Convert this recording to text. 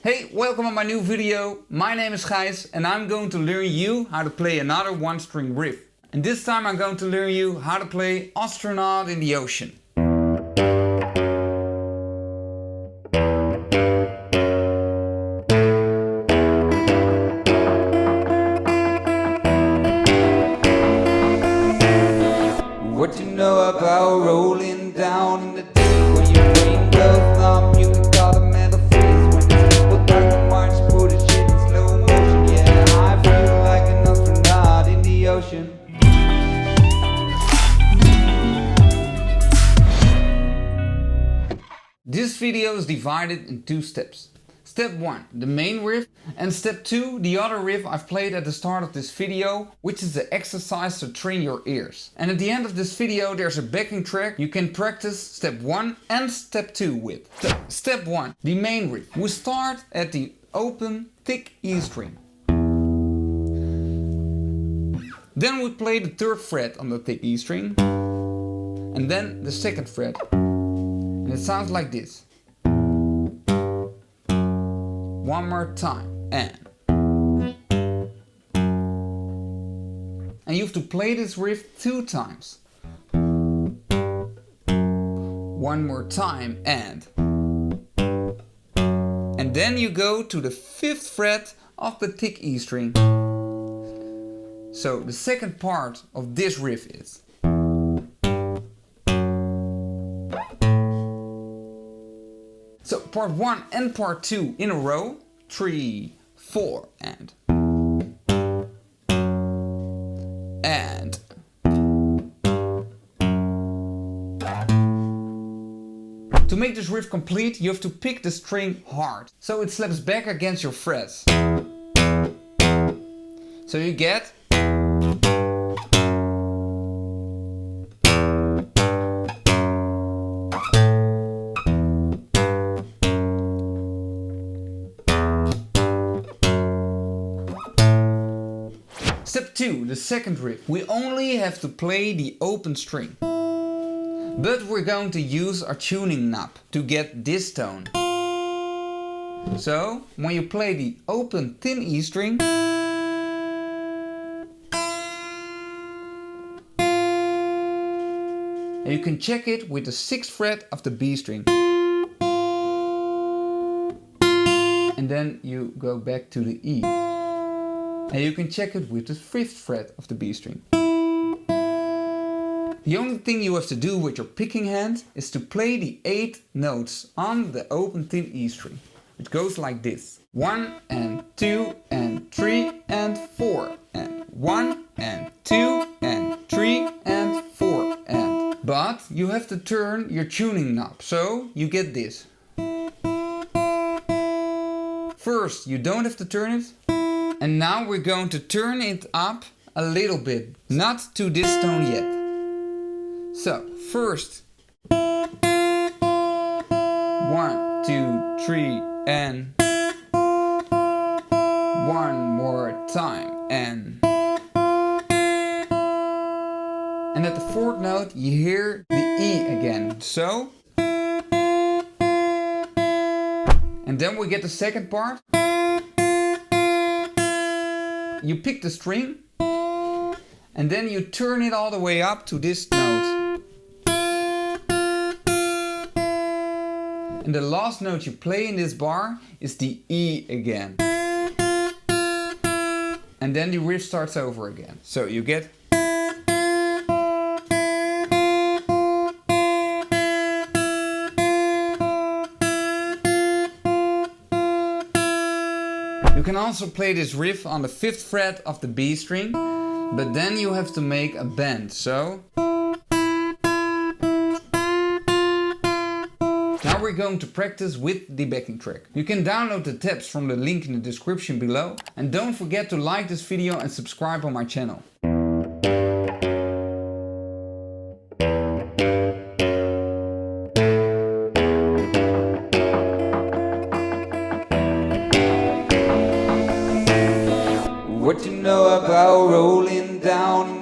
Hey, welcome on my new video. My name is Gijs and I'm going to learn you how to play another one-string riff. And this time I'm going to learn you how to play Astronaut in the Ocean. What you know about rolling down in the deep? When your brain goes numb, you can call the metal freeze. When these people like to march, put a shit in slow motion. Yeah, I feel like an astronaut in the ocean. This video is divided in two steps. Step 1, the main riff, and step 2, the other riff I've played at the start of this video, which is the exercise to train your ears. And at the end of this video there's a backing track you can practice step 1 and step 2 with. So, step 1, the main riff. We start at the open, thick E string. Then we play the 3rd fret on the thick E string, and then the 2nd fret. And it sounds like this. One more time, and you have to play this riff 2 times. One more time, and then you go to the 5th fret of the thick E string. So the second part of this riff is. So part 1 and part 2 in a row, 3, 4, and. To make this riff complete, you have to pick the string hard, so it slaps back against your frets. So you get. Step 2, the second riff. We only have to play the open string. But we're going to use our tuning knob to get this tone. So, when you play the open thin E string, and you can check it with the 6th fret of the B string. And then you go back to the E. And you can check it with the 5th fret of the B string. The only thing you have to do with your picking hand is to play the 8 notes on the open thin E string. It goes like this. 1 and 2 and 3 and 4 and 1 and 2 and 3 and 4 and. But you have to turn your tuning knob, so you get this. First, you don't have to turn it. And now we're going to turn it up a little bit, not to this tone yet. So, first 1, 2, 3 and one more time and at the 4th note you hear the E again. So, and then we get the second part. You pick the string and then you turn it all the way up to this note. And the last note you play in this bar is the E again. And then the riff starts over again. So you get. You can also play this riff on the 5th fret of the B string, but then you have to make a bend, so. Now we're going to practice with the backing track. You can download the tabs from the link in the description below, and don't forget to like this video and subscribe on my channel. What you know about rolling down